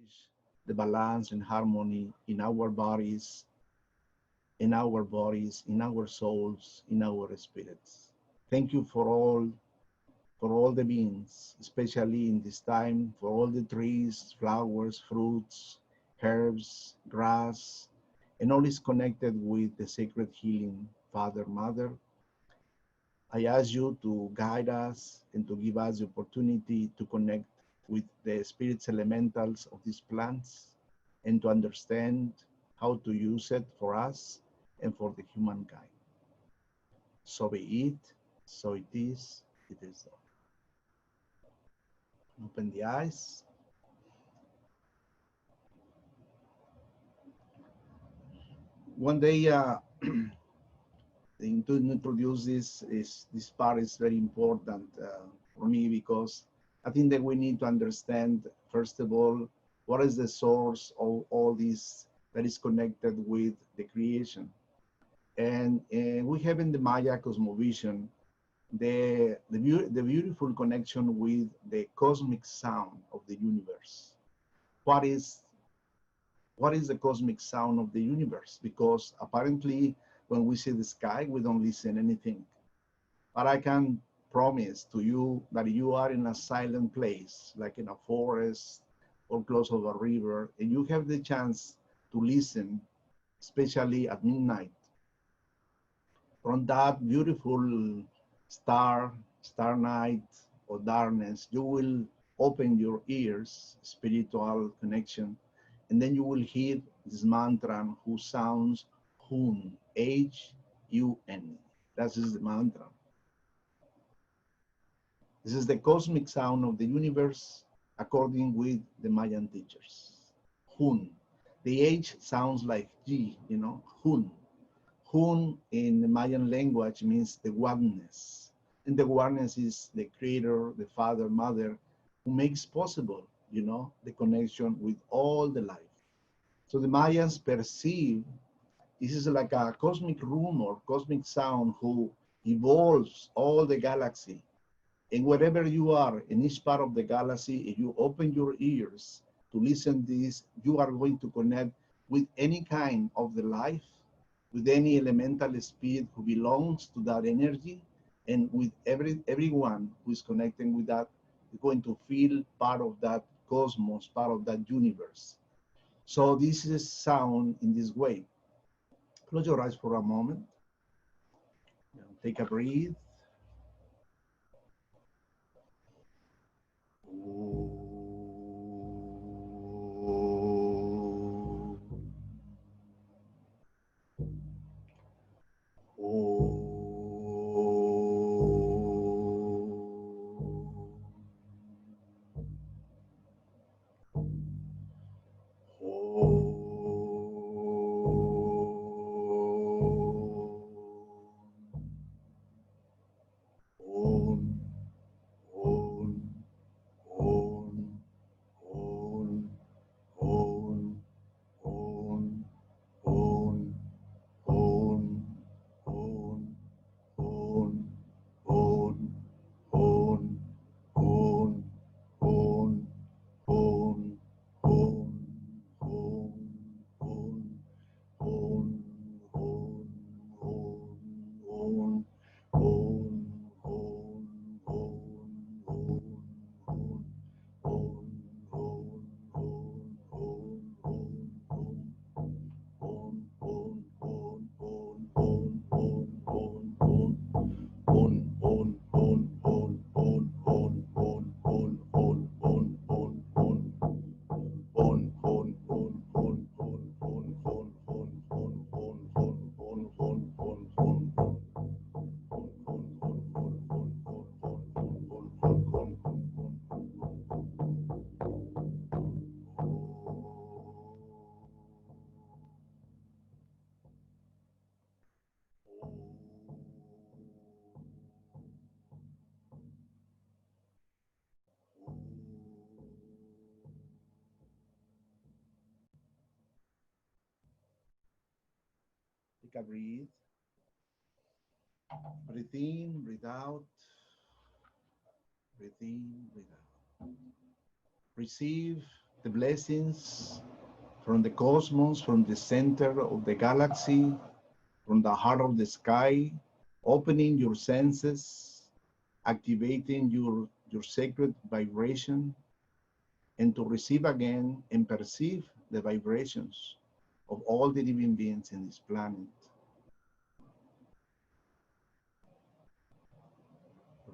establish the balance and harmony in our bodies, in our souls, in our spirits. Thank you for all the beings, especially in this time, for all the trees, flowers, fruits, herbs, grass, and all is connected with the sacred healing Father, Mother. I ask you to guide us and to give us the opportunity to connect with the spirits elementals of these plants and to understand how to use it for us and for the humankind. So be it, so it is so. Open the eyes. One day, to introduce this part is very important for me because I think that we need to understand, first of all, what is the source of all this that is connected with the creation. And we have in the Maya cosmovision the beautiful connection with the cosmic sound of the universe. What is what is the cosmic sound of the universe? Because apparently when we see the sky, we don't listen anything. But I can promise to you that you are in a silent place, like in a forest or close of a river, and you have the chance to listen, especially at midnight, from that beautiful star night or darkness, you will open your ears, spiritual connection, and then you will hear this mantra who sounds Hun, Hun. That is the mantra. This is the cosmic sound of the universe according with the Mayan teachers. Hun. The H sounds like G, Hun. Hun in the Mayan language means the oneness. And the oneness is the creator, the father, mother, who makes possible, the connection with all the life. So the Mayans perceive this is like a cosmic room or cosmic sound who evolves all the galaxy. And wherever you are in each part of the galaxy, if you open your ears to listen to this, you are going to connect with any kind of the life, with any elemental spirit who belongs to that energy, and with everyone who is connecting with that is going to feel part of that cosmos, part of that universe. So this is sound in this way. Close your eyes for a moment. Take a breath. Take a breath. Breathe in, breathe out. Breathe in, breathe out. Receive the blessings from the cosmos, from the center of the galaxy, from the heart of the sky, opening your senses, activating your sacred vibration, and to receive again and perceive the vibrations of all the living beings in this planet.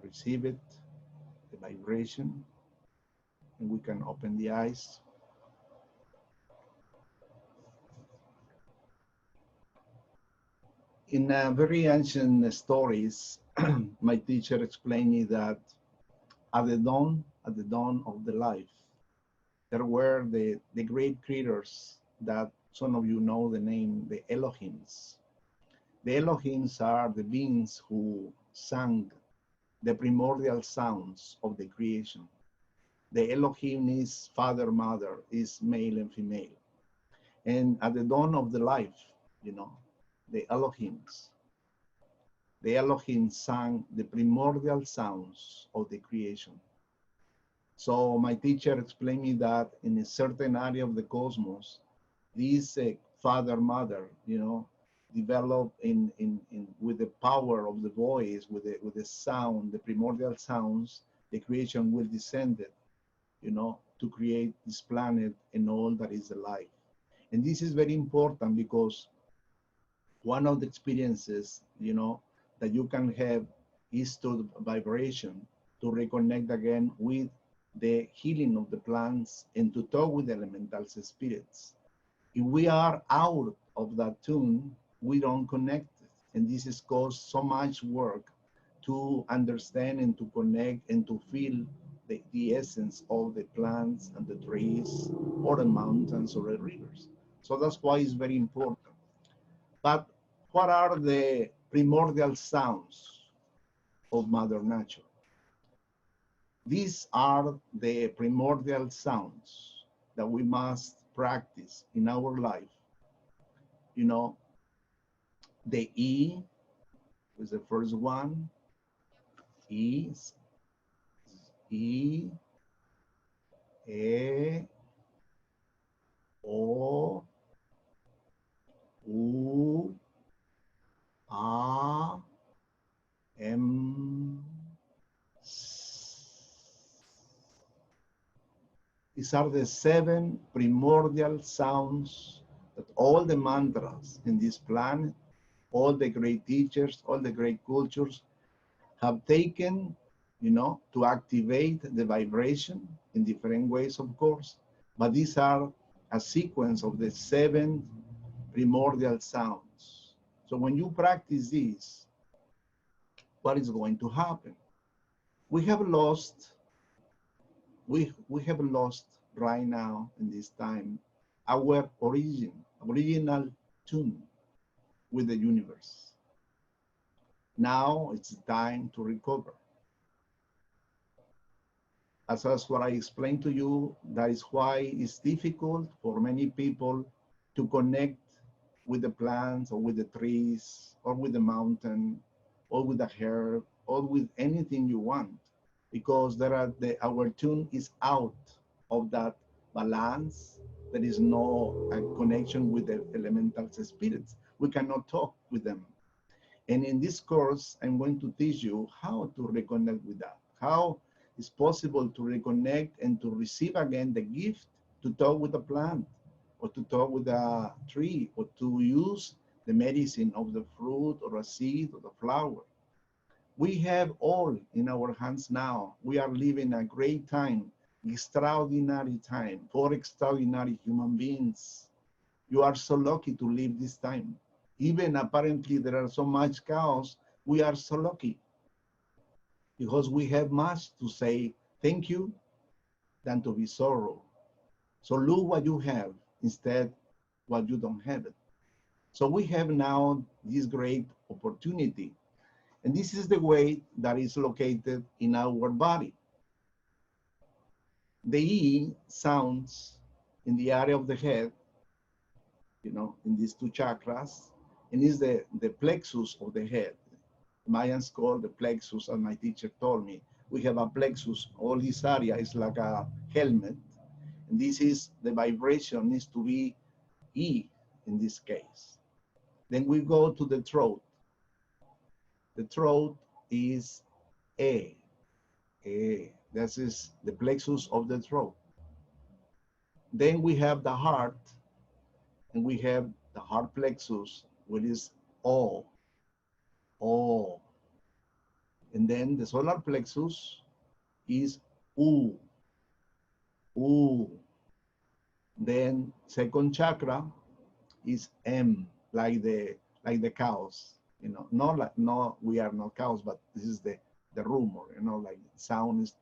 Receive it, the vibration, and we can open the eyes. In very ancient stories, my teacher explained me that at the dawn of the life, there were the great creators that some of you know the name, the Elohims. The Elohims are the beings who sang the primordial sounds of the creation. The Elohim is father, mother, is male and female. And at the dawn of the life, you know, the Elohims, the Elohim sang the primordial sounds of the creation. So my teacher explained me that in a certain area of the cosmos, this father, mother, you know, develop in with the power of the voice, with the sound, the primordial sounds, the creation will descend it, you know, to create this planet and all that is alive. And this is very important because one of the experiences, you know, that you can have is to vibration, to reconnect again with the healing of the plants and to talk with the elemental spirits. If we are out of that tune, we don't connect. And this has caused so much work to understand and to connect and to feel the essence of the plants and the trees or the mountains or the rivers. So that's why it's very important. But what are the primordial sounds of Mother Nature? These are the primordial sounds that we must practice in our life. You know, the E was the first one. E, E, E, O, U, A, M, S. These are the 7 primordial sounds that all the mantras in this planet, all the great teachers, all the great cultures have taken, you know, to activate the vibration in different ways, of course. But these are a sequence of the 7 primordial sounds. So when you practice this, what is going to happen? We have lost, we have lost right now in this time our original tune with the universe. Now it's time to recover. As that's what I explained to you, that is why it's difficult for many people to connect with the plants or with the trees or with the mountain or with the herb or with anything you want, because our tune is out of that balance. There is no connection with the elemental spirits. We cannot talk with them. And in this course, I'm going to teach you how to reconnect with that. How it's possible to reconnect and to receive again the gift to talk with a plant or to talk with a tree or to use the medicine of the fruit or a seed or the flower. We have all in our hands now. We are living a great time, extraordinary time for extraordinary human beings. You are so lucky to live this time. Even apparently there are so much chaos, we are so lucky because we have much to say thank you than to be sorrow. So look what you have instead what you don't have it. So we have now this great opportunity. And this is the way that is located in our body. The E sounds in the area of the head, you know, in these 2 chakras, and is the plexus of the head. Mayans call the plexus, and my teacher told me, we have a plexus, all this area is like a helmet, And this is, the vibration needs to be E in this case. Then we go to the throat. The throat is A. A. This is the plexus of the throat. Then we have the heart, and we have the heart plexus, which is O. O. And then the solar plexus is U. U. Then second chakra is M, like the cows. You know, not like, no, we are not cows, but this is the rumor. You know, like sound is.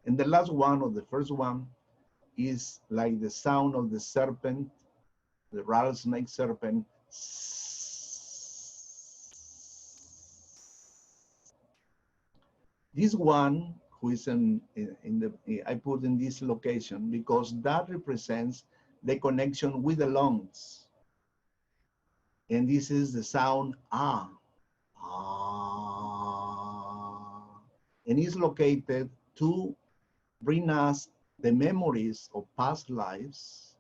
And the last one, or the first one, is like the sound of the serpent, the rattlesnake serpent. This one, who is in the, I put in this location because that represents the connection with the lungs. And this is the sound ah, ah. And it's located to bring us the memories of past lives.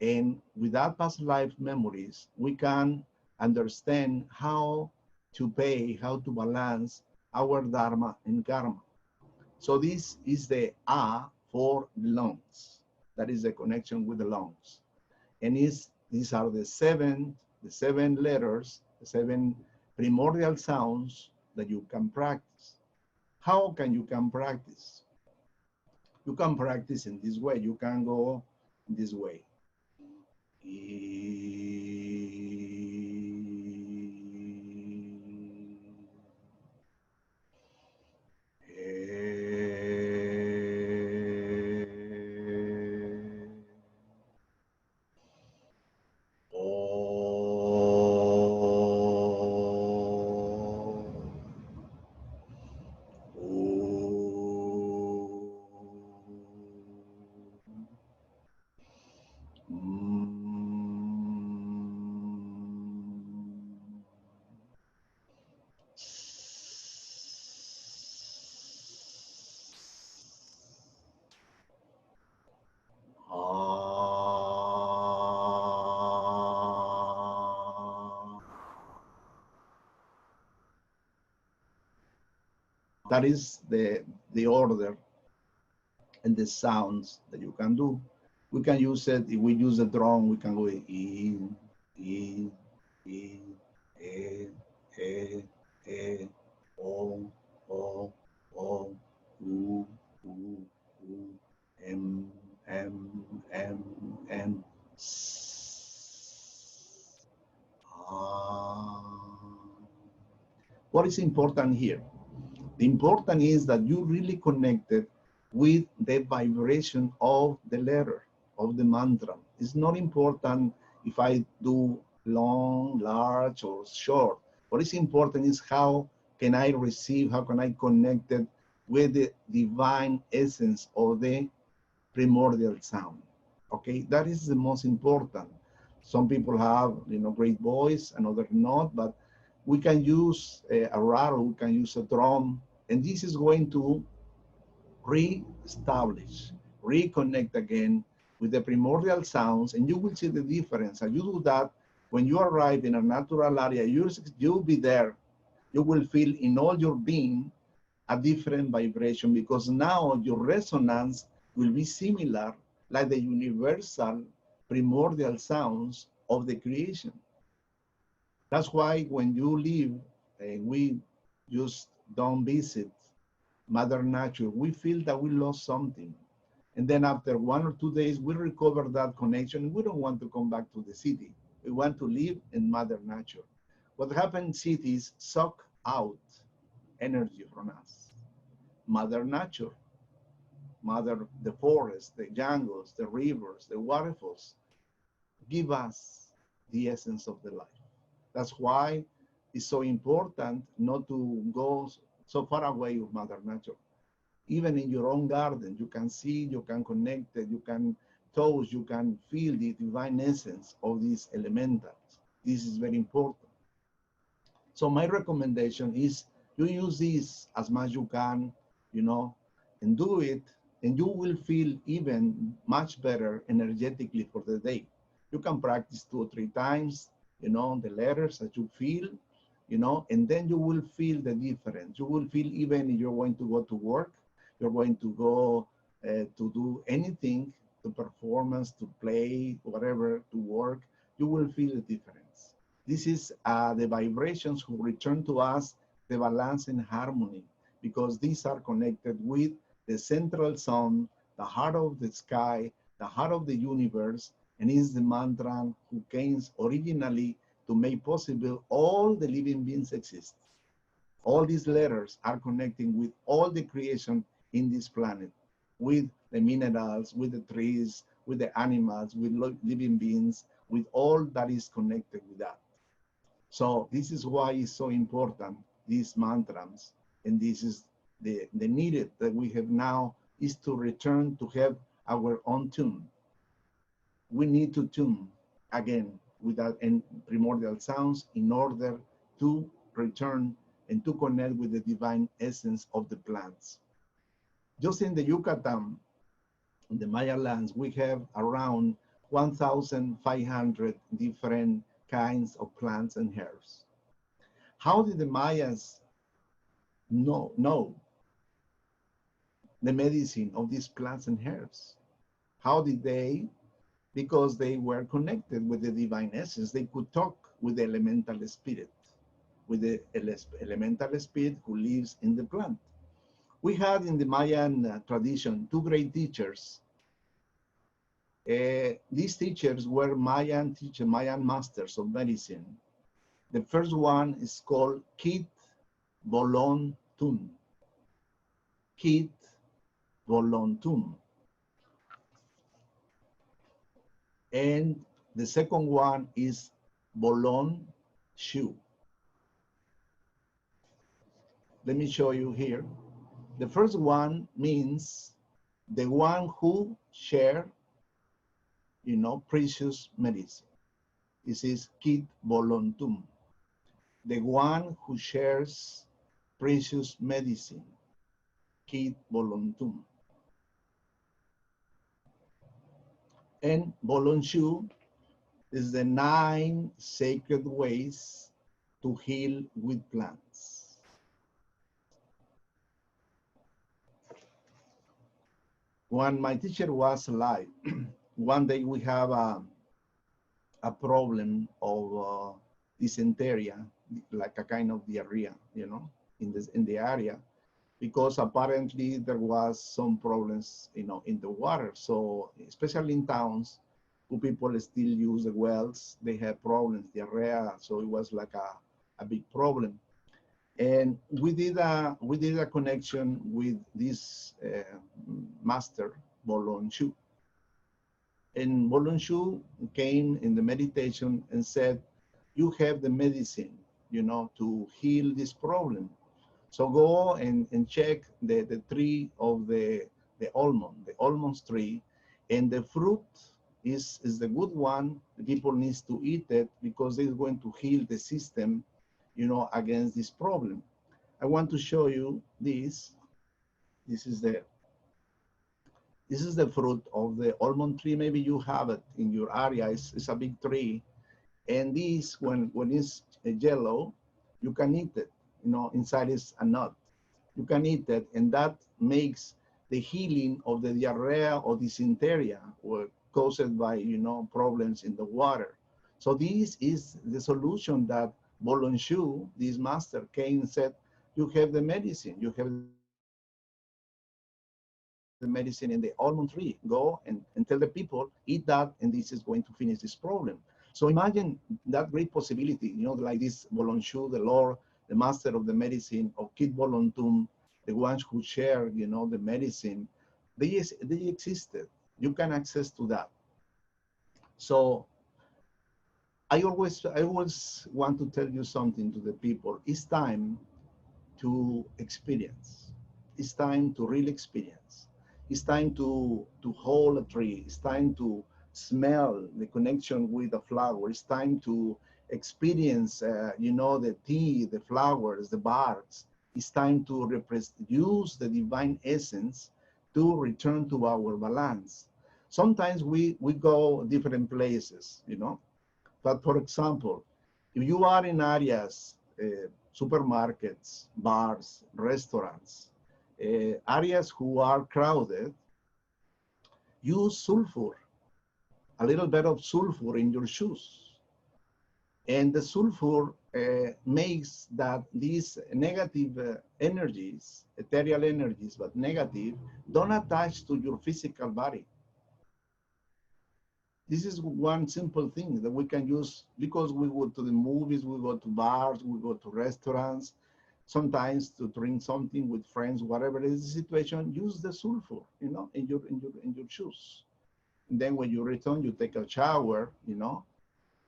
And without past life memories, we can understand how to pay, how to balance our dharma and karma. So this is the A for the lungs. That is the connection with the lungs. And these are the seven letters, the seven primordial sounds that you can practice. How can you practice? You can practice in this way. You can go in this way. That is the order and the sounds that you can do. We can use it, if we use the drum, we can go in, e, e, o, u, m, What is important here? The important is that you really connected with the vibration of the letter, of the mantra. It's not important if I do long, large, or short. What is important is how can I receive, how can I connect it with the divine essence of the primordial sound. Okay, that is the most important. Some people have, great voice, and others not, but we can use a rattle, we can use a drum, and this is going to re-establish, reconnect again with the primordial sounds, and you will see the difference. And you do that when you arrive in a natural area, you'll be there. You will feel in all your being a different vibration, because now your resonance will be similar, like the universal primordial sounds of the creation. That's why when you leave and we just don't visit Mother Nature, we feel that we lost something. And then after 1 or 2 days, we recover that connection. We don't want to come back to the city. We want to live in Mother Nature. What happens in cities suck out energy from us. Mother Nature, the forest, the jungles, the rivers, the waterfalls, give us the essence of the life. That's why it's so important not to go so far away with Mother Nature. Even in your own garden, you can see, you can connect it, you can touch, you can feel the divine essence of these elementals. This is very important. So my recommendation is You use this as much you can, you know, and do it, and you will feel even much better energetically for the day. You can practice 2 or 3 times, the letters that you feel, and then you will feel the difference. You will feel even if you're going to go to work, you're going to go to do anything, to performance, to play, whatever, to work, you will feel the difference. This is the vibrations who return to us the balance and harmony, because these are connected with the central sun, the heart of the sky, the heart of the universe, and is the mantra who came originally to make possible all the living beings exist. All these letters are connecting with all the creation in this planet, with the minerals, with the trees, with the animals, with living beings, with all that is connected with that. So this is why it's so important, these mantras, and this is the needed that we have now is to return to have our own tune. We need to tune again with that and primordial sounds in order to return and to connect with the divine essence of the plants. Just in the Yucatan, in the Maya lands, we have around 1,500 different kinds of plants and herbs. How did the Mayas know the medicine of these plants and herbs? How did they? Because they were connected with the divine essence. They could talk with the elemental spirit, with the elemental spirit who lives in the plant. We had in the Mayan tradition 2 great teachers. These teachers were Mayan masters of medicine. The first one is called Kit Bolon Tun. Kit Bolon Tun. And the second one is Bolon Shu. Let me show you here. The first one means the one who share, precious medicine. This is Kit Voluntum. The one who shares precious medicine. Kit Voluntum. And Bolonshu is the 9 sacred ways to heal with plants. When my teacher was alive, one day we have a problem of dysentery, like a kind of diarrhea, in the area, because apparently there was some problems, in the water. So especially in towns, who people still use the wells, they have problems, diarrhea. So it was like a big problem. And we did a connection with this master, Bolonshu. And Bolonshu came in the meditation and said, you have the medicine, to heal this problem. So go and check the tree of the almond tree, and the fruit is the good one. The people needs to eat it because it's going to heal the system, against this problem. I want to show you this. This is the fruit of the almond tree. Maybe you have it in your area. It's a big tree. And this, when it's yellow, you can eat it. Inside is a nut. You can eat it, and that makes the healing of the diarrhea or dysentery caused by, problems in the water. So this is the solution that Bolonshu, this master, came and said, you have the medicine. You have the medicine in the almond tree. Go and tell the people, eat that, and this is going to finish this problem. So imagine that great possibility, like this Bolonshu, the Lord, the master of the medicine, of Kid Voluntum, the ones who share, the medicine, they existed. You can access to that. So I always want to tell you something to the people. It's time to experience. It's time to really experience. It's time to hold a tree. It's time to smell the connection with the flower. It's time to experience, the tea, the flowers, the barks. it's time to use the divine essence to return to our balance. Sometimes we go different places, you know. But for example, if you are in areas, supermarkets, bars, restaurants, areas who are crowded, use sulfur, a little bit of sulfur in your shoes. And the sulfur makes that these negative energies, ethereal energies, but negative, don't attach to your physical body. This is one simple thing that we can use because we go to the movies, we go to bars, we go to restaurants, sometimes to drink something with friends, whatever is the situation, use the sulfur, you know, in your shoes. And then when you return, you take a shower, you know.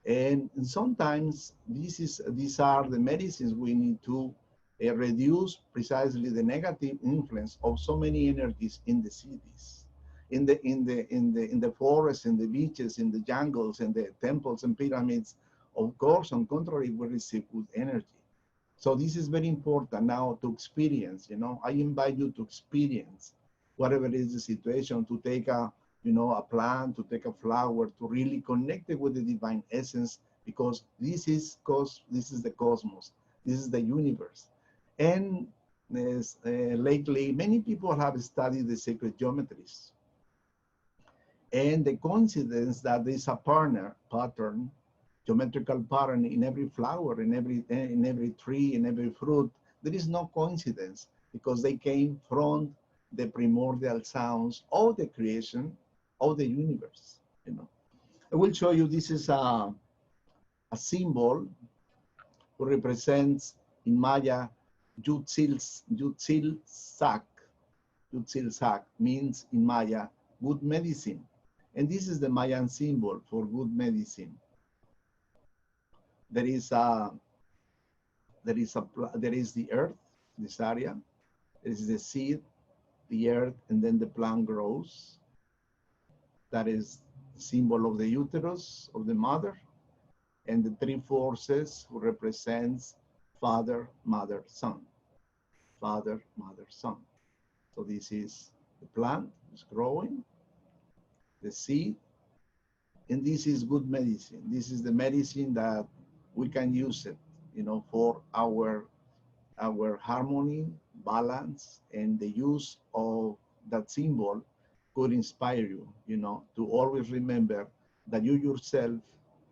And sometimes these are the medicines we need to reduce precisely the negative influence of so many energies in the cities, in the forests, in the beaches, in the jungles, in the temples and pyramids. Of course, on contrary, we receive good energy. So this is very important now to experience. You know, I invite you to experience whatever is the situation, to take a plant, to take a flower, to really connect it with the divine essence, because this is the cosmos, this is the universe. And lately, many people have studied the sacred geometries. And the coincidence that there's a pattern, geometrical pattern in every flower, in every tree, in every fruit, there is no coincidence because they came from the primordial sounds of the creation of the universe. You know, I will show you. This is a symbol who represents in Maya Yutzil Sak. Yutzil Sak means in Maya good medicine. And this is the Mayan symbol for good medicine. There is the earth, this area. There is the seed, the earth, and then the plant grows. That is the symbol of the uterus of the mother, and the three forces who represents father, mother, son. Father, mother, son. So this is the plant is growing, the seed, and this is good medicine. This is the medicine that we can use it, you know, for our harmony, balance, and the use of that symbol could inspire you, you know, to always remember that you yourself,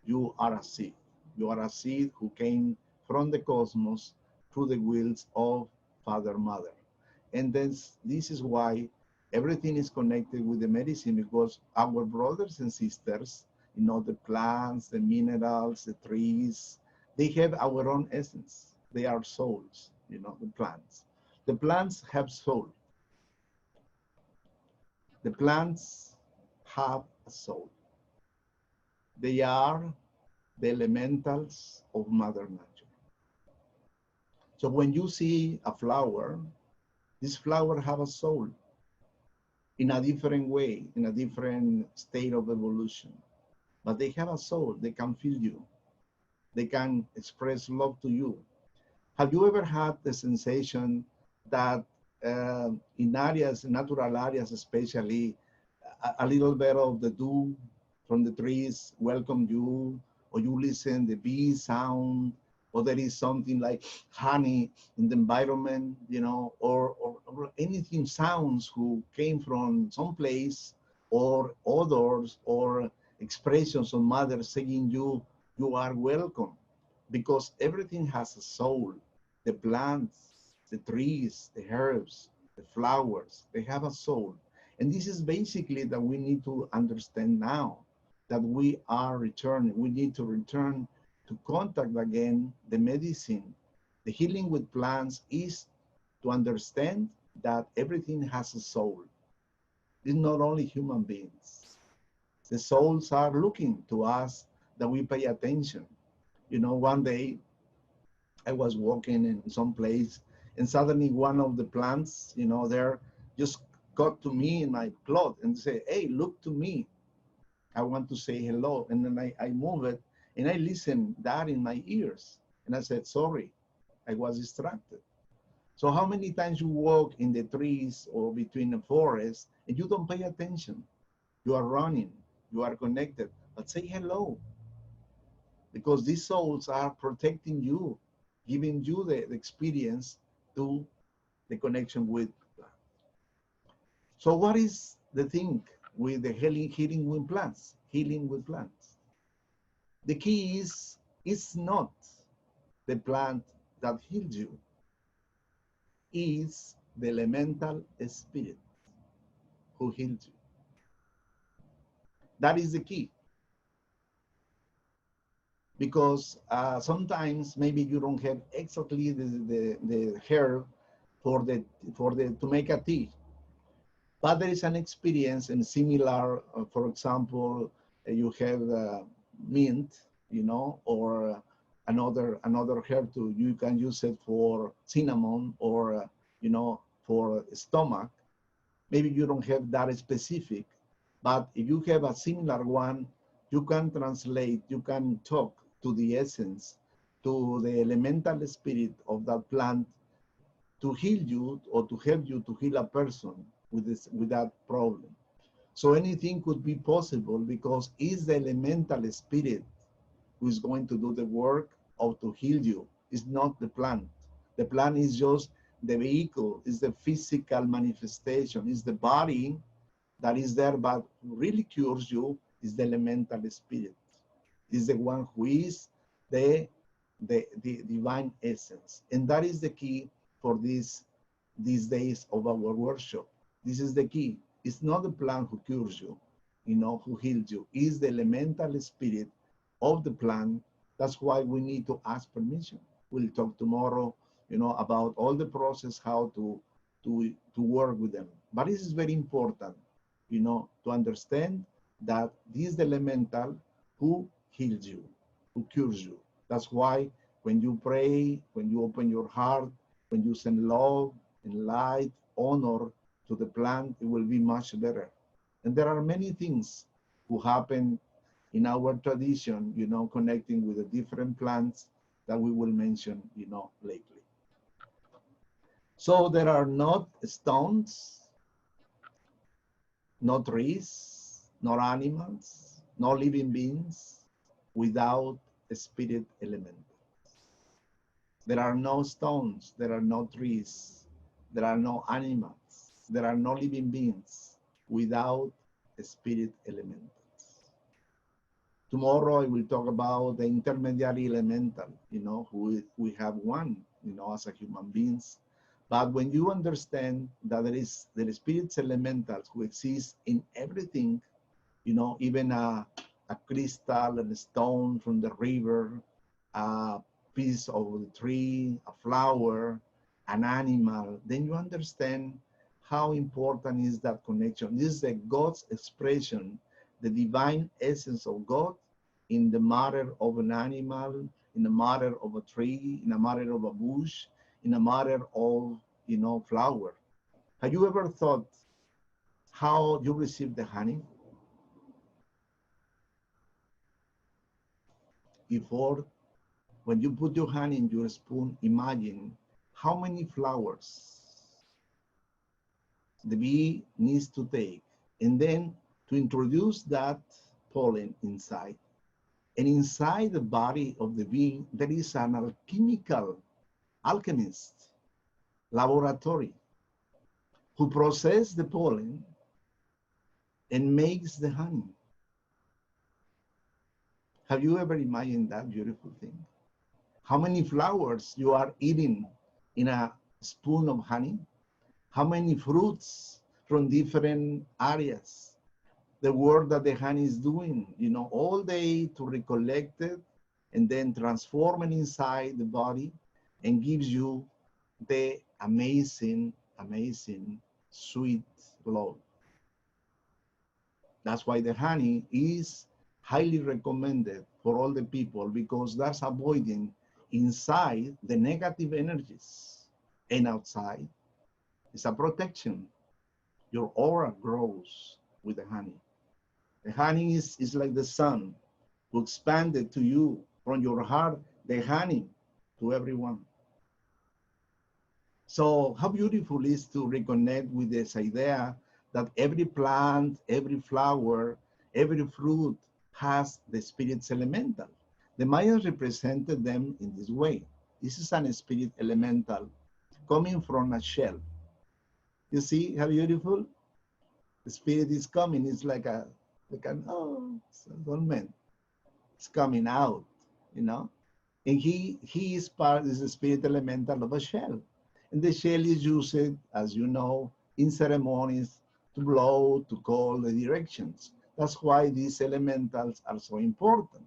you are a seed. You are a seed who came from the cosmos through the wills of Father, Mother. And then this is why everything is connected with the medicine, because our brothers and sisters, you know, the plants, the minerals, the trees, they have our own essence. They are souls, you know, the plants. The plants have soul. The plants have a soul. They are the elementals of Mother Nature. So when you see a flower, this flower have a soul in a different way, in a different state of evolution. But they have a soul. They can feel you. They can express love to you. Have you ever had the sensation that in areas, natural areas especially, a little bit of the dew from the trees welcome you, or you listen the bee sound, or there is something like honey in the environment, you know, or anything sounds who came from some place, or odors, or expressions of mother saying you are welcome, because everything has a soul. The plants, the trees, the herbs, the flowers, they have a soul. And this is basically that we need to understand now that we are returning. We need to return to contact again the medicine. The healing with plants is to understand that everything has a soul. It's not only human beings. The souls are looking to us that we pay attention. You know, one day I was walking in some place, and suddenly one of the plants, you know, there just got to me in my cloth and say, "Hey, look to me. I want to say hello." And then I move it, and I listen that in my ears. And I said, "Sorry, I was distracted." So how many times you walk in the trees or between the forest and you don't pay attention? You are running, you are connected, but say hello, because these souls are protecting you, giving you the experience to the connection with God. So what is the thing with the healing with plants? Healing with plants. The key is it's not the plant that heals you, it's the elemental spirit who heals you. That is the key. Because sometimes maybe you don't have exactly the herb for the to make a tea, but there is an experience and similar. For example, you have mint, or another herb too. You can use it for cinnamon or for stomach. Maybe you don't have that specific, but if you have a similar one, you can translate, you can talk to the essence, to the elemental spirit of that plant to heal you or to help you to heal a person with that problem. So anything could be possible because it's the elemental spirit who is going to do the work of to heal you. It's not the plant. The plant is just the vehicle, is the physical manifestation, is the body that is there, but who really cures you is the elemental spirit. Is the one who is the, the divine essence. And that is the key for these days of our worship. This is the key. It's not the plant who cures you, who heals you. It's the elemental spirit of the plant. That's why we need to ask permission. We'll talk tomorrow, about all the process, how to work with them. But this is very important, to understand that this is the elemental who heals you, who cures you. That's why when you pray, when you open your heart, when you send love and light, honor to the plant, it will be much better. And there are many things who happen in our tradition, connecting with the different plants that we will mention, lately. So there are not stones, no trees, no animals, no living beings without a spirit element. There are no stones, there are no trees, there are no animals, there are no living beings without a spirit element. Tomorrow I will talk about the intermediary elemental, who we have one, as a human beings. But when you understand that there is the spirit's elementals who exist in everything, even a crystal and a stone from the river, a piece of the tree, a flower, an animal, then you understand how important is that connection. This is the God's expression, the divine essence of God in the matter of an animal, in the matter of a tree, in the matter of a bush, in the matter of, flower. Have you ever thought how you receive the honey? Before, when you put your honey in your spoon, imagine how many flowers the bee needs to take, and then to introduce that pollen inside. And inside the body of the bee, there is an alchemist, laboratory, who process the pollen and makes the honey. Have you ever imagined that beautiful thing? How many flowers you are eating in a spoon of honey? How many fruits from different areas? The work that the honey is doing, all day to recollect it and then transform it inside the body and gives you the amazing, amazing, sweet love. That's why the honey is highly recommended for all the people, because that's avoiding inside the negative energies, and outside is a protection. Your aura grows with the honey. The honey is like the sun who expanded to you from your heart, the honey to everyone. So how beautiful is to reconnect with this idea that every plant, every flower, every fruit has the spirit's elemental. The Mayas represented them in this way. This is an spirit elemental coming from a shell. You see how beautiful? The spirit is coming. It's like an, oh, it's a dormant. It's coming out, you know? And he is part, is the spirit elemental of a shell. And the shell is used, as you know, in ceremonies to blow, to call the directions. That's why these elementals are so important.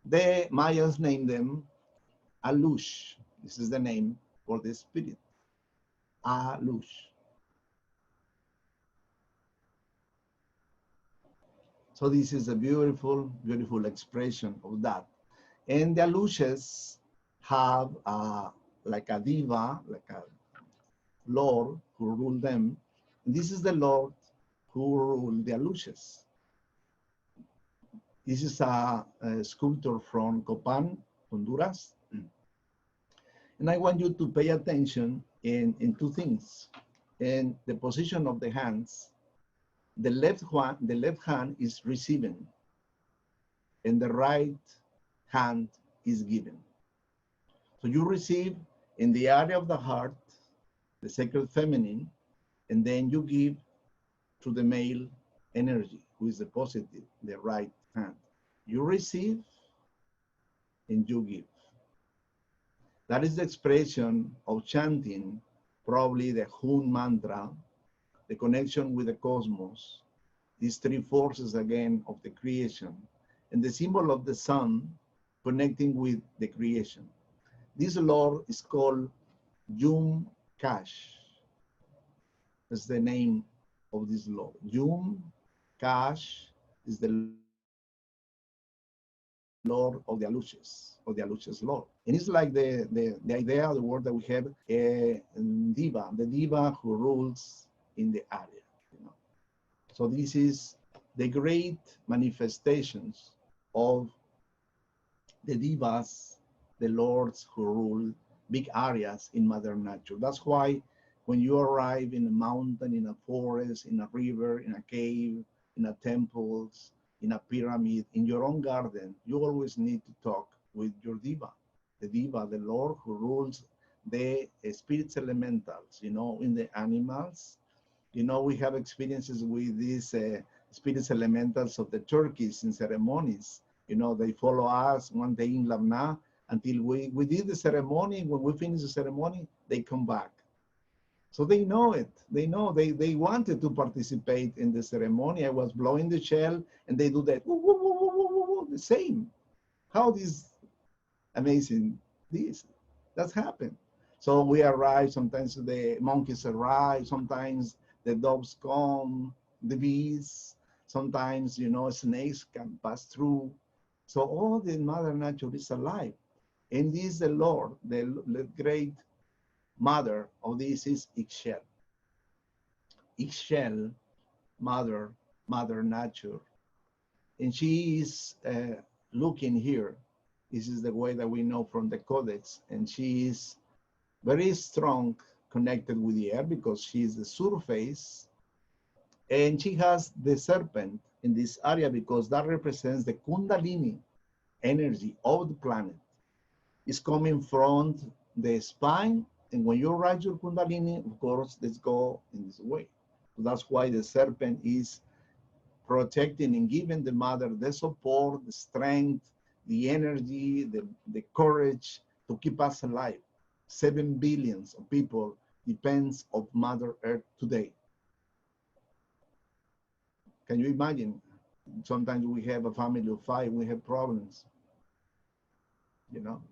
The Mayas named them Alush. This is the name for the spirit, Alush. So this is a beautiful, beautiful expression of that. And the Alushes have like a diva, like a Lord who ruled them. And this is the Lord who ruled the Alushes. This is a sculpture from Copan, Honduras. And I want you to pay attention in two things. In the position of the hands, the left hand is receiving, and the right hand is giving. So you receive in the area of the heart, the sacred feminine, and then you give to the male energy, who is the positive, the right hand. You receive and you give. That is the expression of chanting, probably the Hun mantra, the connection with the cosmos, these three forces again of the creation, and the symbol of the sun connecting with the creation. This Lord is called Yum Kash. That's the name of this Lord. Yum Kash is the Lord of the Aluches Lord. And it's like the idea, the word that we have, diva, the diva who rules in the area. You know? So this is the great manifestations of the divas, the lords who rule big areas in Mother Nature. That's why when you arrive in a mountain, in a forest, in a river, in a cave, in a temples, in a pyramid, in your own garden, you always need to talk with your diva, the Lord who rules the spirits elementals, you know, in the animals. You know, we have experiences with these spirits elementals of the turkeys in ceremonies. You know, they follow us one day in Lavna until we did the ceremony. When we finish the ceremony, they come back. So they know it. They know they wanted to participate in the ceremony. I was blowing the shell and they do that. Woo, woo, woo, woo, woo, woo, the same. How this amazing this that's happened. So we arrive, sometimes the monkeys arrive, sometimes the dogs come, the bees, sometimes, you know, snakes can pass through. So all the Mother Nature is alive. And this is the Lord, the great mother of this is Ixchel. Ixchel, mother Nature. And she is looking here. This is the way that we know from the codex. And she is very strong connected with the air because she is the surface. And she has the serpent in this area because that represents the Kundalini energy of the planet. It's coming from the spine. And when you ride your Kundalini, of course, let's go in this way. So that's why the serpent is protecting and giving the mother the support, the strength, the energy, the courage to keep us alive. 7 billion of people depends of Mother Earth today. Can you imagine? Sometimes we have a family of 5, we have problems, you know?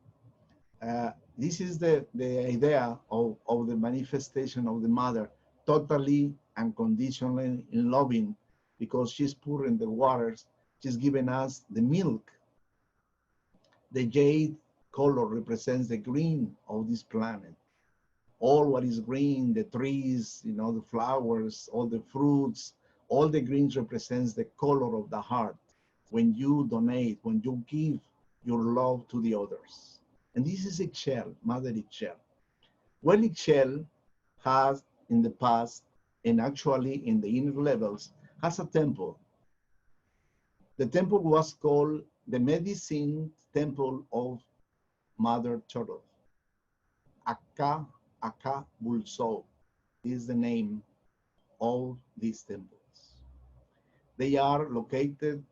This is the idea of the manifestation of the mother, totally unconditionally in loving, because she's pouring the waters, she's giving us the milk. The jade color represents the green of this planet. All what is green, the trees, you know, the flowers, all the fruits, all the greens represents the color of the heart. When you donate, when you give your love to the others. And this is Ixchel, Mother Ixchel. Well, shell has in the past, and actually in the inner levels, has a temple. The temple was called the medicine temple of Mother Turtle. Aka, Aka Bulso is the name of these temples. They are located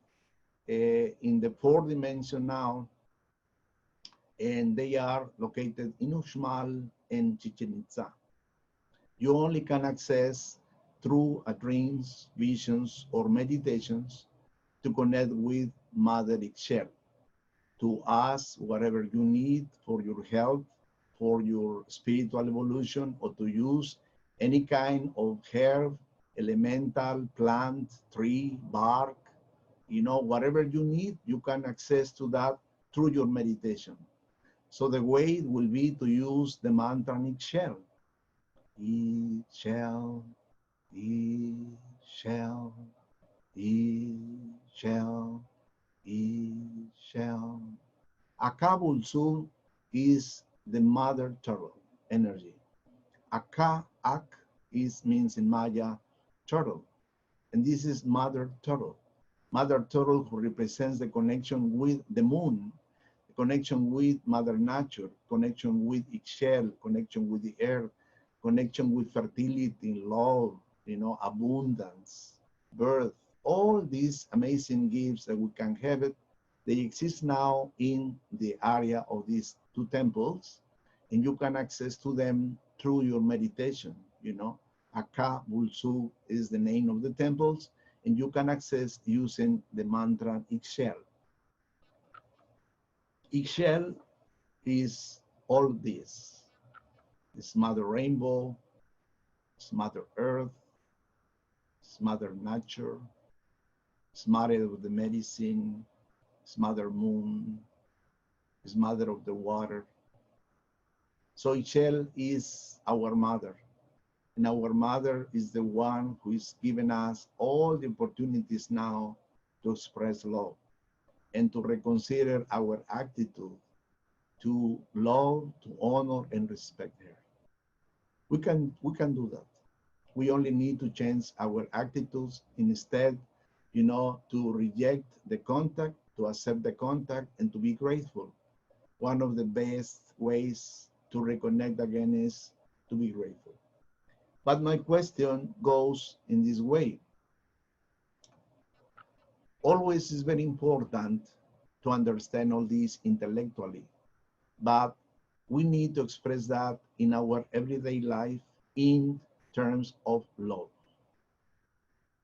in the fourth dimension now, and they are located in Uxmal and Chichen Itza. You only can access through dreams, visions, or meditations to connect with Mother Ixchel, to ask whatever you need for your health, for your spiritual evolution, or to use any kind of herb, elemental, plant, tree, bark, whatever you need, you can access to that through your meditation. So the way will be to use the mantra Ixchel. Ixchel, Ixchel, Ixchel, Ixchel. Akabulsu is the mother turtle energy. Ak means in Maya turtle, and this is mother turtle. Mother turtle who represents the connection with the moon, the connection with Mother Nature, connection with Ixchel, connection with the earth, connection with fertility, love, abundance, birth, all these amazing gifts that we can have it, they exist now in the area of these two temples, and you can access to them through your meditation. Aka Bulsu is the name of the temples, and you can access using the mantra Ixchel. Ixchel is all this. It's Mother Rainbow, it's Mother Earth, it's Mother Nature, it's Mother of the medicine, it's Mother Moon, it's Mother of the water. So Ixchel is our mother, and our mother is the one who is giving us all the opportunities now to express love and to reconsider our attitude to love, to honor, and respect her. We can do that. We only need to change our attitudes instead, to reject the contact, to accept the contact, and to be grateful. One of the best ways to reconnect again is to be grateful. But my question goes in this way. Always is very important to understand all this intellectually, but we need to express that in our everyday life in terms of love.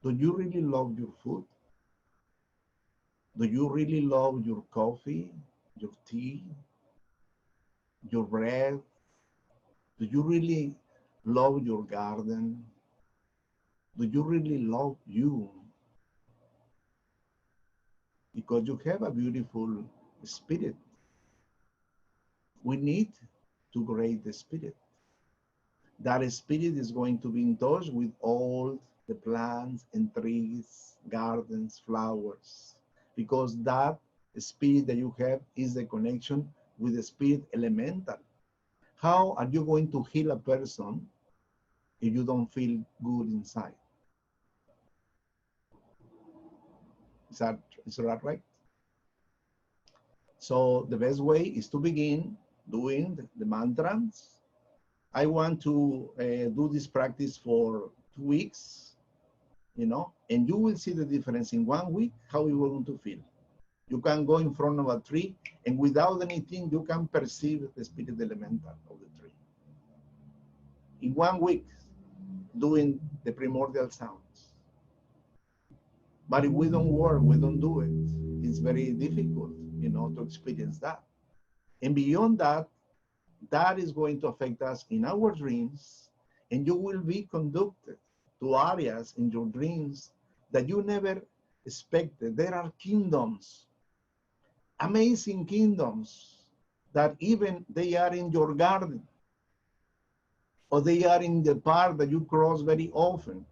Do you really love your food? Do you really love your coffee, your tea, your bread? Do you really love your garden? Do you really love you? Because you have a beautiful spirit. We need to create the spirit. That spirit is going to be in touch with all the plants and trees, gardens, flowers, because that spirit that you have is the connection with the spirit elemental. How are you going to heal a person if you don't feel good inside? Is that right? So the best way is to begin doing the mantras. I want to do this practice for 2 weeks, and you will see the difference in 1 week, how you're going to feel. You can go in front of a tree, and without anything, you can perceive the spirit elemental of the tree. In 1 week, doing the primordial sounds. But if we don't work, we don't do it, it's very difficult, to experience that. And beyond that, that is going to affect us in our dreams, and you will be conducted to areas in your dreams that you never expected. There are kingdoms, amazing kingdoms, that even they are in your garden, or they are in the park that you cross very often,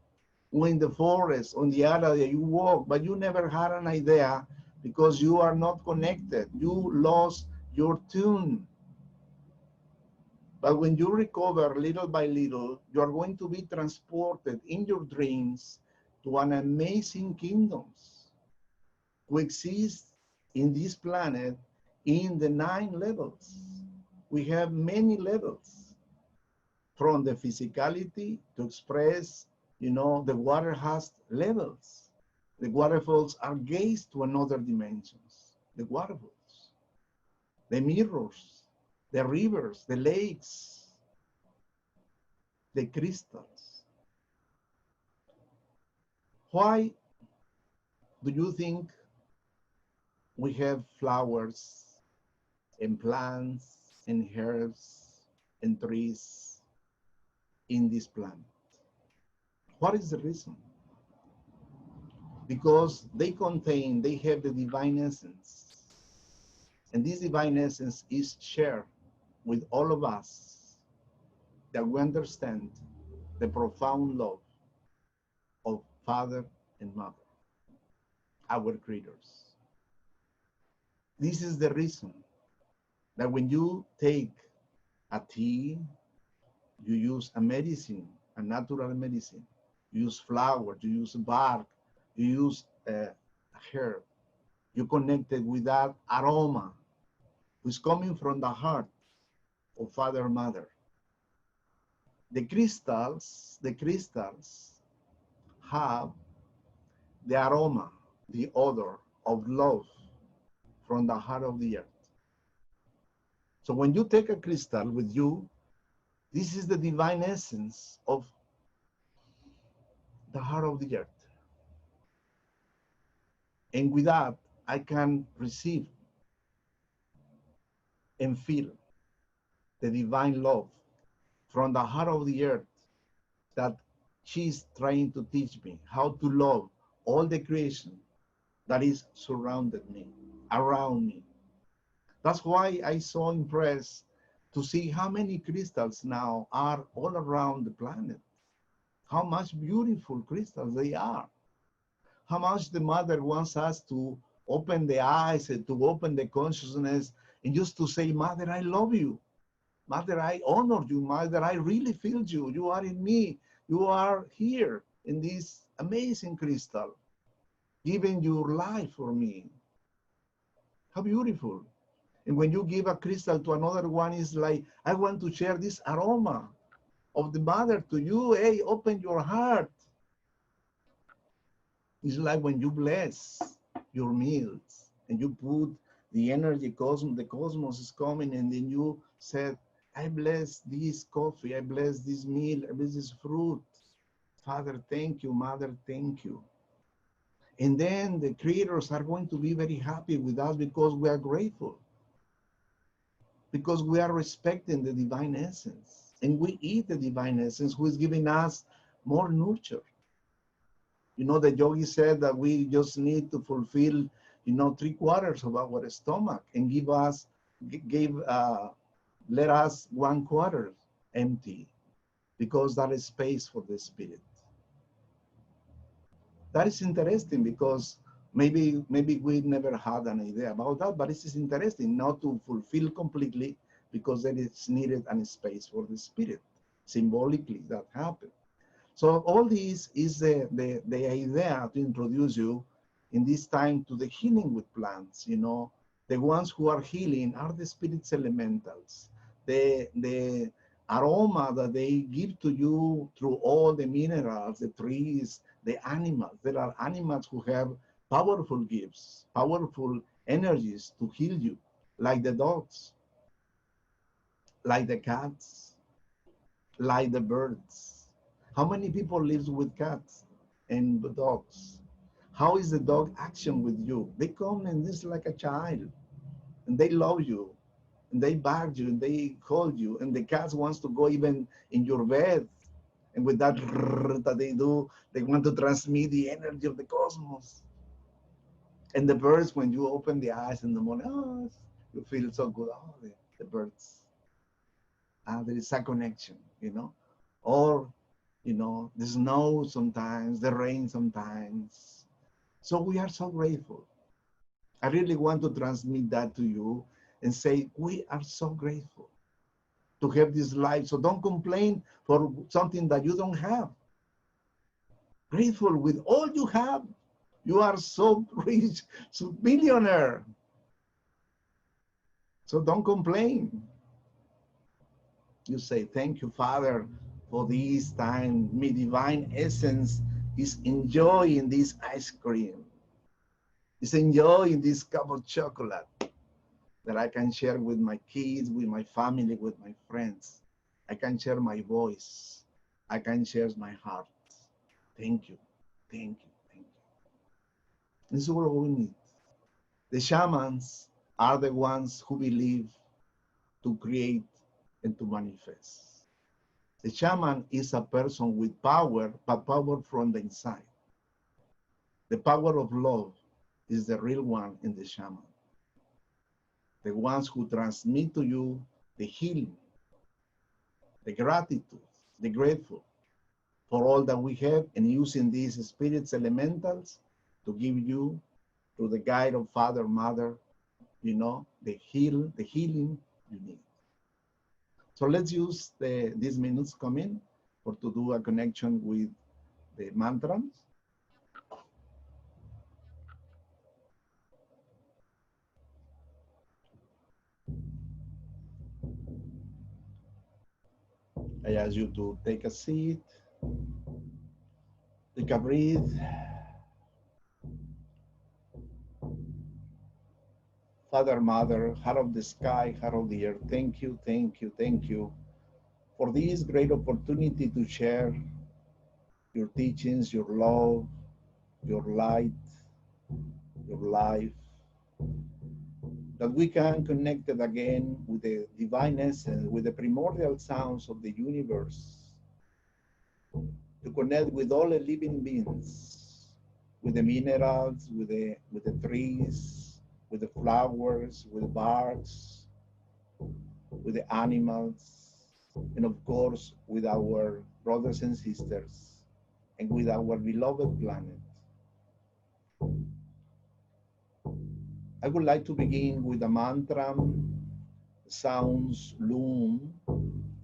or in the forest, on the area that you walk, but you never had an idea because you are not connected. You lost your tune. But when you recover little by little, you are going to be transported in your dreams to an amazing kingdoms who exist in this planet in the 9 levels. We have many levels, from the physicality to express, the water has levels. The waterfalls are gates to another dimensions. The waterfalls, the mirrors, the rivers, the lakes, the crystals. Why do you think we have flowers and plants and herbs and trees in this planet? What is the reason? Because they have the divine essence. And this divine essence is shared with all of us, that we understand the profound love of Father and Mother, our creators. This is the reason that when you take a tea, you use a medicine, a natural medicine. You use flower, you use bark, you use a herb. You connect it with that aroma, which is coming from the heart of Father and Mother. The crystals have the aroma, the odor of love from the heart of the earth. So when you take a crystal with you, this is the divine essence of the heart of the earth. And with that, I can receive and feel the divine love from the heart of the earth, that she's trying to teach me how to love all the creation that is surrounded me, around me. That's why I so impressed to see how many crystals now are all around the planet. How much beautiful crystals they are. How much the mother wants us to open the eyes and to open the consciousness and just to say, Mother, I love you. Mother, I honor you. Mother, I really feel you. You are in me. You are here in this amazing crystal, giving your life for me. How beautiful. And when you give a crystal to another one, it's like, I want to share this aroma of the mother to you. Hey, open your heart. It's like when you bless your meals and you put the energy cosmos, the cosmos is coming, and then you said, I bless this coffee, I bless this meal, I bless this fruit. Father, thank you. Mother, thank you. And then the creators are going to be very happy with us because we are grateful, because we are respecting the divine essence, and we eat the divine essence who is giving us more nurture. The yogi said that we just need to fulfill, 3/4 of our stomach and let us 1/4 empty, because that is space for the spirit. That is interesting, because maybe we never had an idea about that, but it is interesting not to fulfill completely, because there is needed a space for the spirit. Symbolically, that happened. So all this is the idea to introduce you in this time to the healing with plants. The ones who are healing are the spirits elementals. The aroma that they give to you through all the minerals, the trees, the animals. There are animals who have powerful gifts, powerful energies to heal you, like the dogs, like the cats, like the birds. How many people live with cats and dogs? How is the dog action with you? They come and it's like a child, and they love you, and they bark you, and they hold you, and the cats wants to go even in your bed, and with that that they do, they want to transmit the energy of the cosmos. And the birds, when you open the eyes in the morning, you feel so good. Oh, the birds. There is a connection. Or the snow sometimes, the rain sometimes. So we are so grateful. I really want to transmit that to you and say, we are so grateful. to have this life. So don't complain for something that you don't have. Grateful with all you have. You are so rich, so billionaire. So don't complain. You say, thank you, Father, for this time. My divine essence is enjoying this ice cream. Is enjoying this cup of chocolate that I can share with my kids, with my family, with my friends. I can share my voice. I can share my heart. Thank you. Thank you. Thank you. This is what we need. The shamans are the ones who believe to create and to manifest. The shaman is a person with power, but power from the inside. The power of love is the real one in the shaman. The ones who transmit to you the healing, the gratitude, the grateful for all that we have, and using these spirits elementals to give you, through the guide of Father, Mother, the healing you need. So let's use these minutes coming for to do a connection with the mantras. I ask you to take a seat, take a breath. Father, Mother, heart of the sky, heart of the earth, thank you, thank you, thank you for this great opportunity to share your teachings, your love, your light, your life, that we can connect it again with the divine essence, with the primordial sounds of the universe, to connect with all the living beings, with the minerals, with the trees, with the flowers, with the birds, with the animals, and of course with our brothers and sisters, and with our beloved planet. I would like to begin with a mantra, sounds Lum,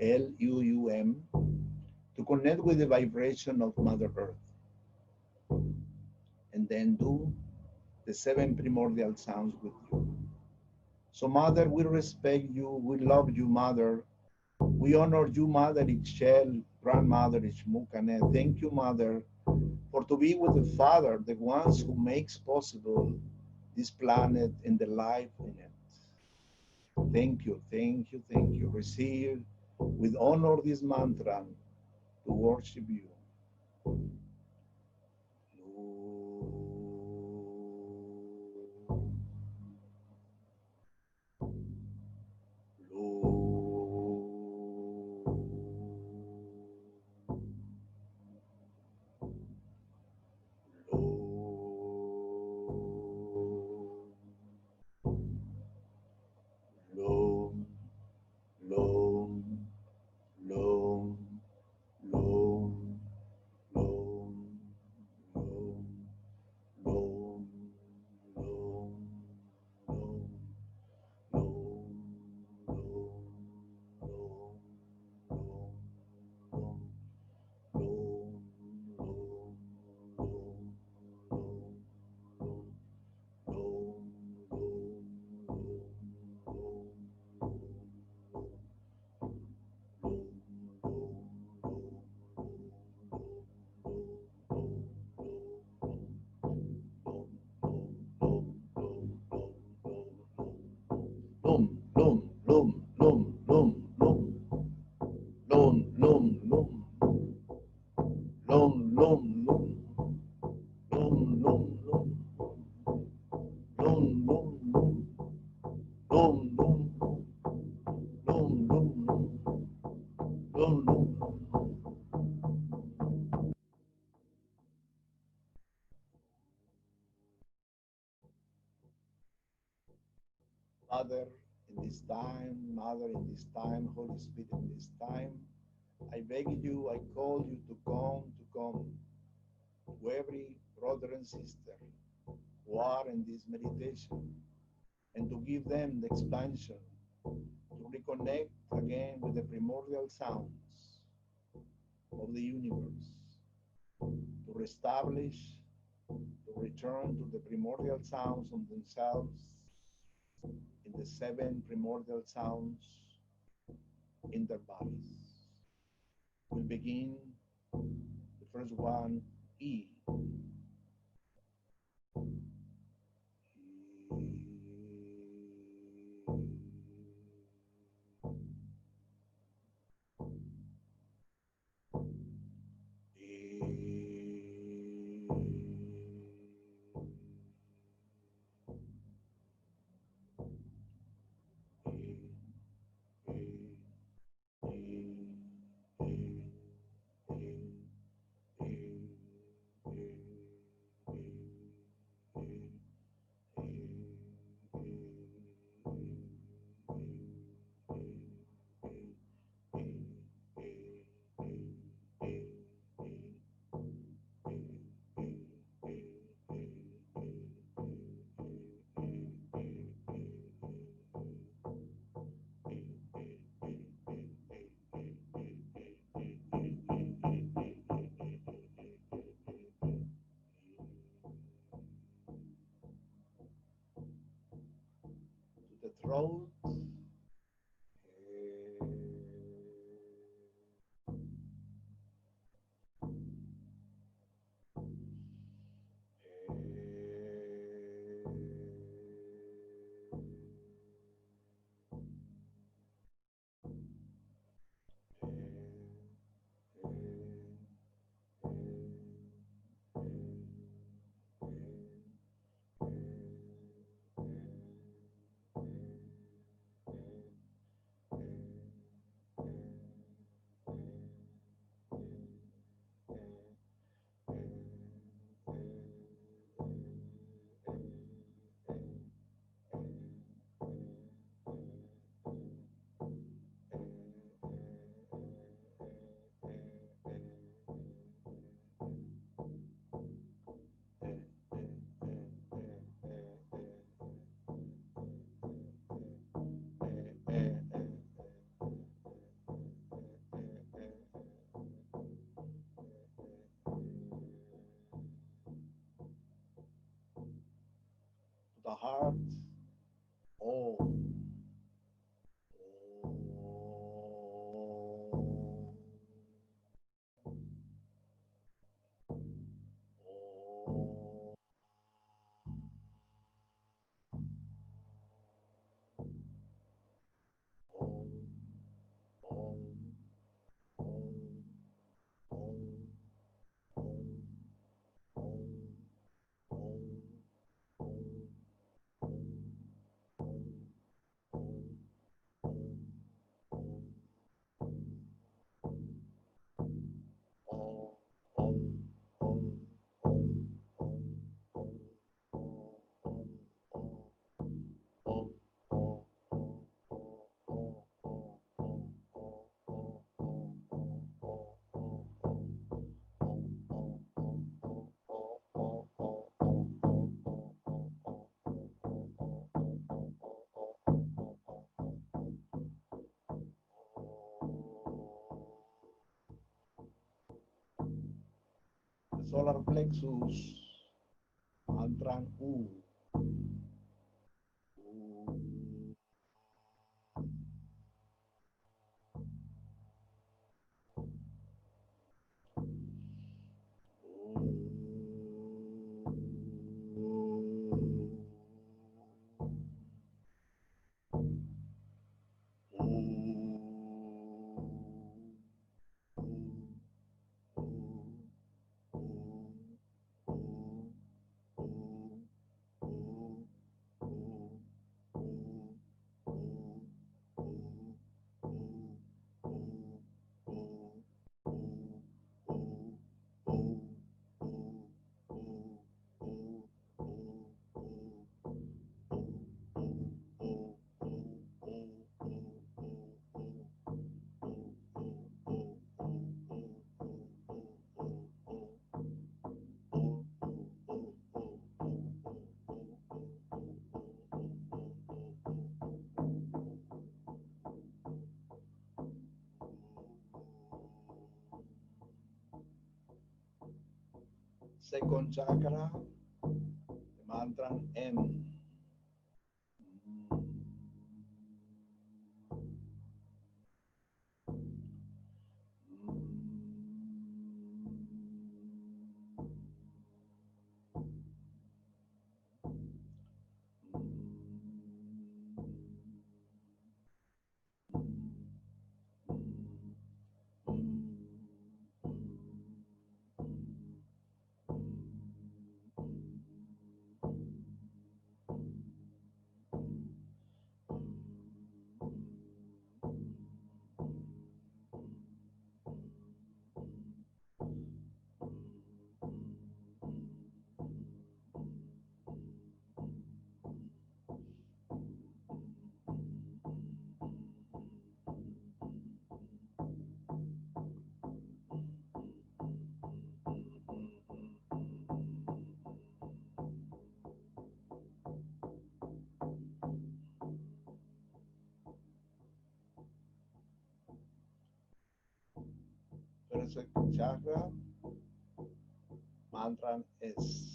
L-U-U-M, to connect with the vibration of Mother Earth. And then do the 7 primordial sounds with you. So Mother, we respect you, we love you, Mother. We honor you, Mother Ixchel, Grandmother Ixmucane. Thank you, Mother, for to be with the Father, the ones who makes possible this planet and the life in it. Thank you, thank you, thank you. Receive with honor this mantra to worship you. Father, in this time, Mother, in this time, Holy Spirit, in this time, I beg you, I call you to come to every brother and sister who are in this meditation, and to give them the expansion, to reconnect again with the primordial sounds of the universe, to reestablish, to return to the primordial sounds of themselves, in the seven primordial sounds in their bodies. We'll begin the first one, E. The throat. The heart. Oh. The solar plexus, mantran U. Second chakra, the mantra M. First chakra, mantra S.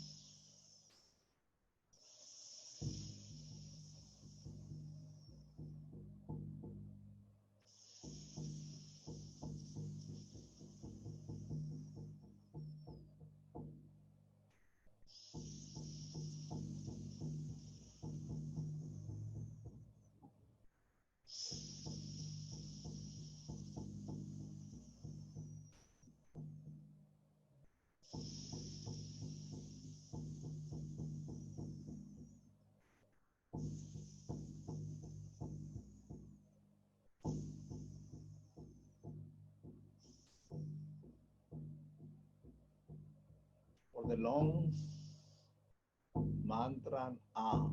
For the lungs, mantra A.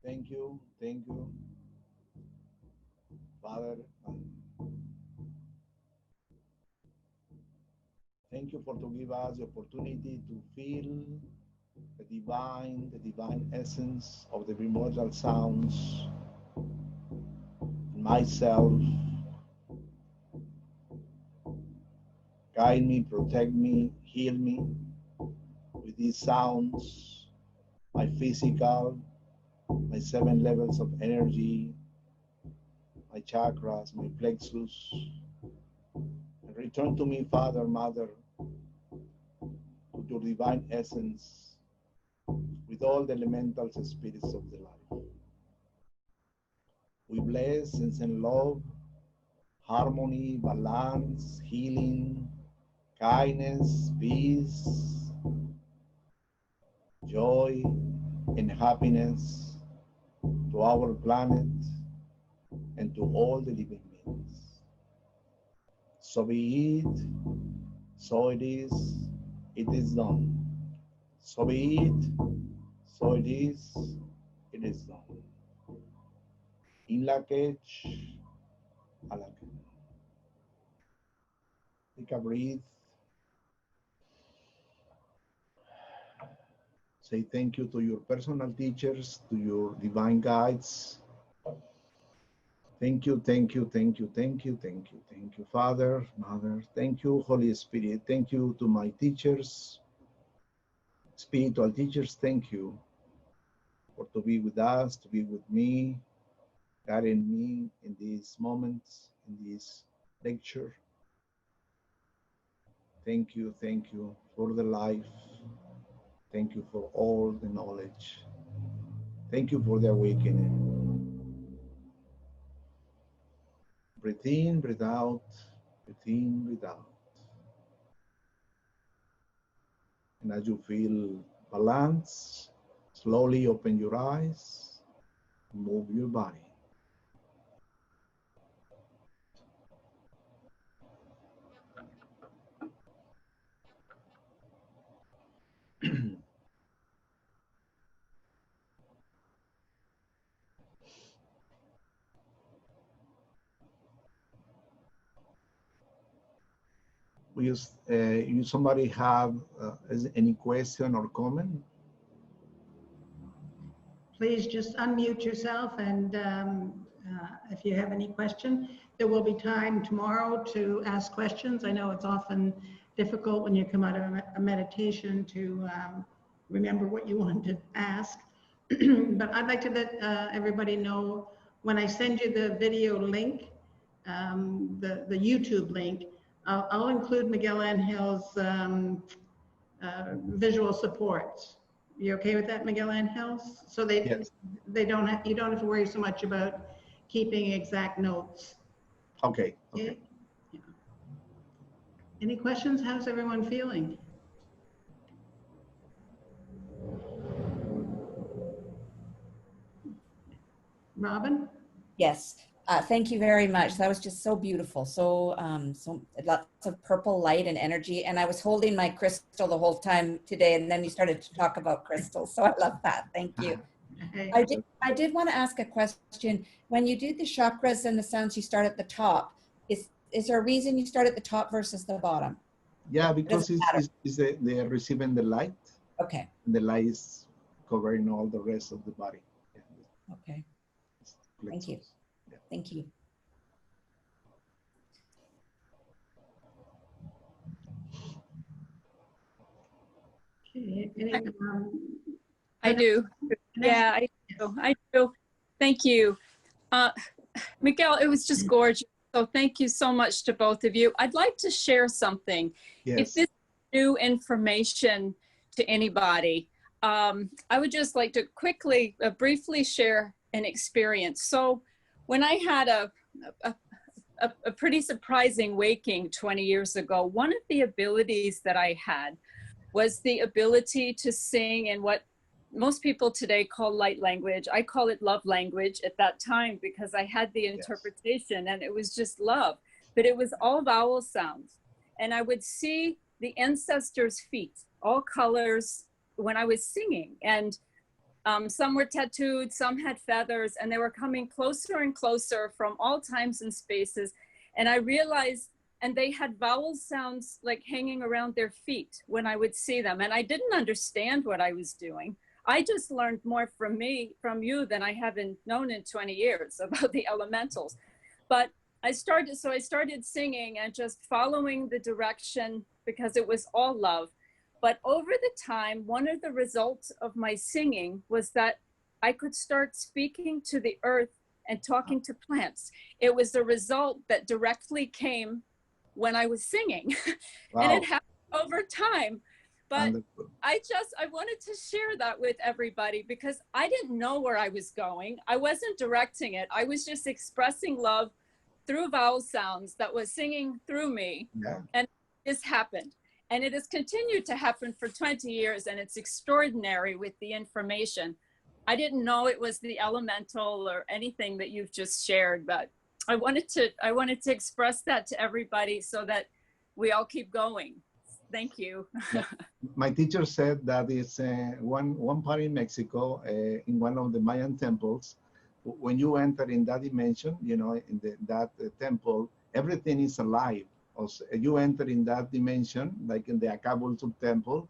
Thank you, Father. Thank you for to give us the opportunity to feel the divine essence of the primordial sounds in myself. Guide me, protect me, heal me with these sounds, my physical, my 7 levels of energy, my chakras, my plexus. And return to me, Father, Mother, to your divine essence with all the elemental spirits of the life. We bless and send love, harmony, balance, healing, kindness, peace, joy, and happiness to our planet and to all the living beings. So be it, so it is done. So be it, so it is done. In Lak'ech, Alak'ech. Take a breath. Say thank you to your personal teachers, to your divine guides. Thank you, Father, Mother. Thank you, Holy Spirit. Thank you to my teachers, spiritual teachers. Thank you. for to be with us, to be with me, guiding me in these moments, in this lecture. Thank you for the life. Thank you for all the knowledge. Thank you for the awakening. Breathe in, breathe out, breathe in, breathe out. And as you feel balance, slowly open your eyes, move your body. You somebody have any question or comment? Please just unmute yourself, and if you have any question, there will be time tomorrow to ask questions. I know it's often difficult when you come out of a meditation to remember what you want to ask, but I'd like to let everybody know when I send you the video link, the YouTube link, I'll include Miguel Angel's visual supports. You okay with that, Miguel Angel? So Yes. you don't have to worry so much about keeping exact notes. Okay. Okay. Yeah. Any questions? How's everyone feeling? Robin? Yes. Thank you very much. That was just so beautiful. So, so lots of purple light and energy. And I was holding my crystal the whole time today, and then you started to talk about crystals. So I love that. Thank you. Hey. I did want to ask a question. When you do the chakras and the sounds, you start at the top. Is there a reason you start at the top versus the bottom? Yeah, because they're receiving the light. Okay. And the light is covering all the rest of the body. Yeah. Okay. Thank you. Yeah. Thank you. Okay. I do. Yeah, I do. I do. Thank you. Miguel, it was just gorgeous. So thank you so much to both of you. I'd like to share something. Yes. If this is new information to anybody, I would just like to quickly, briefly share an experience. So when I had a pretty surprising waking 20 years ago, one of the abilities that I had was the ability to sing in what most people today call light language. I call it love language at that time because I had the interpretation and it was just love, but it was all vowel sounds. And I would see the ancestors' feet, all colors, when I was singing. And some were tattooed, some had feathers, and they were coming closer and closer from all times and spaces. And I realized, and they had vowel sounds like hanging around their feet when I would see them. And I didn't understand what I was doing. I just learned more from you than I haven't known in 20 years about the elementals. But I started singing and just following the direction because it was all love. But over the time, one of the results of my singing was that I could start speaking to the earth and talking to plants. It was the result that directly came when I was singing. Wow. And it happened over time. But I wanted to share that with everybody because I didn't know where I was going. I wasn't directing it. I was just expressing love through vowel sounds that was singing through me. Yeah. And this happened. And it has continued to happen for 20 years, and it's extraordinary with the information. I didn't know it was the elemental or anything that you've just shared, but I wanted to express that to everybody so that we all keep going. Thank you. My teacher said that it's one part in Mexico, in one of the Mayan temples. When you enter in that dimension, you know, in that temple, everything is alive. Also, you enter in that dimension, like in the Acapulco temple,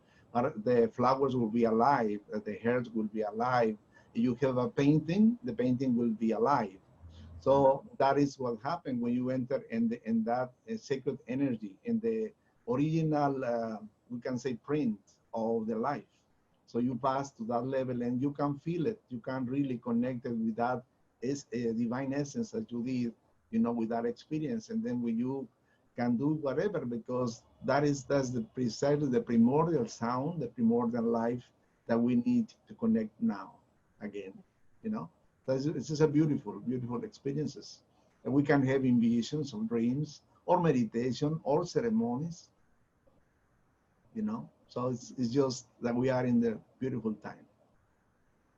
the flowers will be alive, the herbs will be alive. You have a painting, the painting will be alive. So that is what happened when you enter in that sacred energy, in the original, we can say, print of the life. So you pass to that level and you can feel it. You can really connect it with that divine essence that you did, with that experience. And then when you can do whatever, because that's precisely the primordial sound, the primordial life that we need to connect now again, So it's just a beautiful, beautiful experiences. And we can have in visions or dreams or meditation or ceremonies, So it's just that we are in the beautiful time.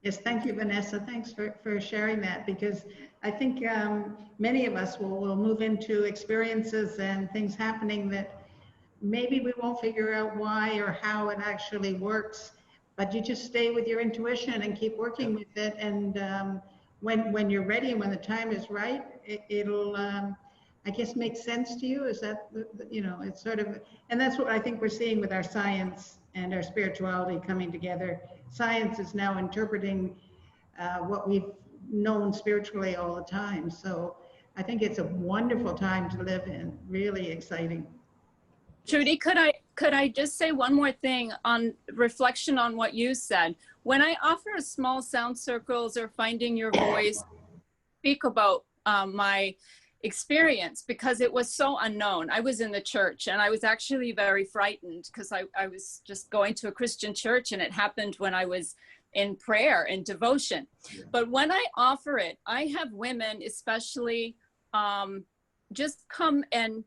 Yes, thank you, Vanessa. Thanks for sharing that, because I think many of us will move into experiences and things happening that maybe we won't figure out why or how it actually works, but you just stay with your intuition and keep working with it. And when you're ready and when the time is right, it'll, I guess, make sense to you. Is that, it's sort of, and that's what I think we're seeing with our science and our spirituality coming together. Science is now interpreting what we've known spiritually all the time. So I think it's a wonderful time to live in, really exciting. Trudy, could I just say one more thing on reflection on what you said? When I offer small sound circles or finding your voice, speak about my experience, because it was so unknown. I was in the church and I was actually very frightened because I was just going to a Christian church, and it happened when I was in prayer and devotion. Yeah. But when I offer it, I have women especially just come and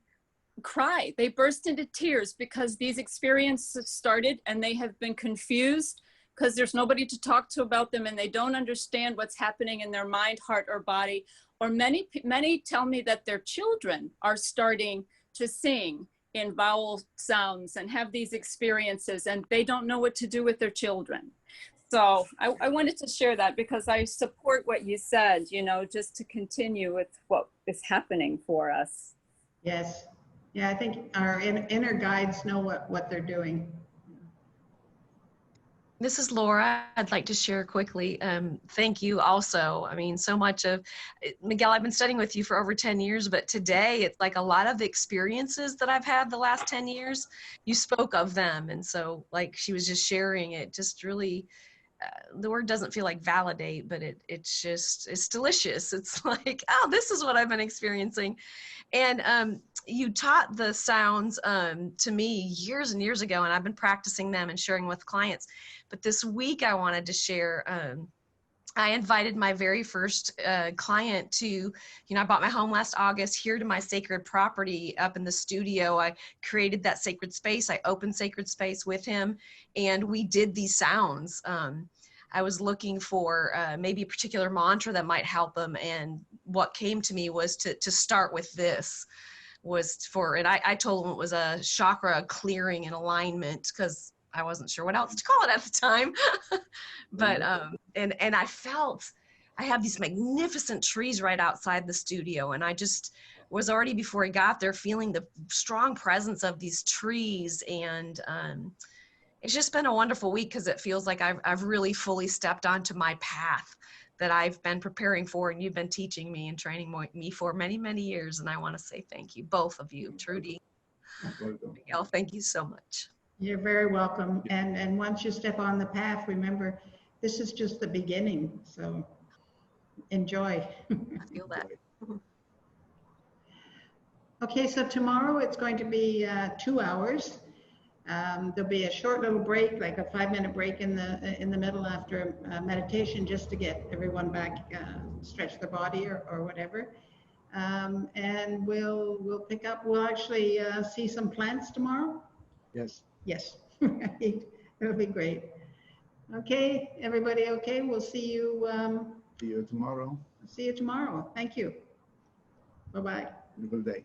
cry. They burst into tears because these experiences started and they have been confused because there's nobody to talk to about them, and they don't understand what's happening in their mind, heart, or body. Or many tell me that their children are starting to sing in vowel sounds and have these experiences, and they don't know what to do with their children. So I wanted to share that because I support what you said, just to continue with what is happening for us. Yes. Yeah, I think our inner guides know what they're doing. This is Laura. I'd like to share quickly. Thank you also. I mean, so much of, Miguel, I've been studying with you for over 10 years, but today it's like a lot of the experiences that I've had the last 10 years, you spoke of them. And so like she was just sharing it, just really, the word doesn't feel like validate, but it's delicious. It's like, oh, this is what I've been experiencing. And you taught the sounds to me years and years ago, and I've been practicing them and sharing with clients. But this week I wanted to share, I invited my very first client to, I bought my home last August here to my sacred property up in the studio. I created that sacred space. I opened sacred space with him, and we did these sounds. I was looking for maybe a particular mantra that might help them, and what came to me was to start with this. And I told him it was a chakra clearing and alignment, because I wasn't sure what else to call it at the time. But and I felt I have these magnificent trees right outside the studio, and I just was already, before he got there, feeling the strong presence of these trees. And it's just been a wonderful week, because it feels like I've really fully stepped onto my path that I've been preparing for, and you've been teaching me and training me for many, many years. And I want to say thank you, both of you, Trudy, Miguel, thank you so much. You're very welcome. And once you step on the path, remember, this is just the beginning. So enjoy. I feel that. Okay, so tomorrow it's going to be 2 hours. There'll be a short little break, like a 5-minute break in the middle after meditation, just to get everyone back, stretch their body or whatever. And we'll pick up. We'll actually see some plants tomorrow. Yes. Yes, right. It'll be great. Okay, everybody. Okay, we'll see you. See you tomorrow. See you tomorrow. Thank you. Bye-bye. Beautiful day.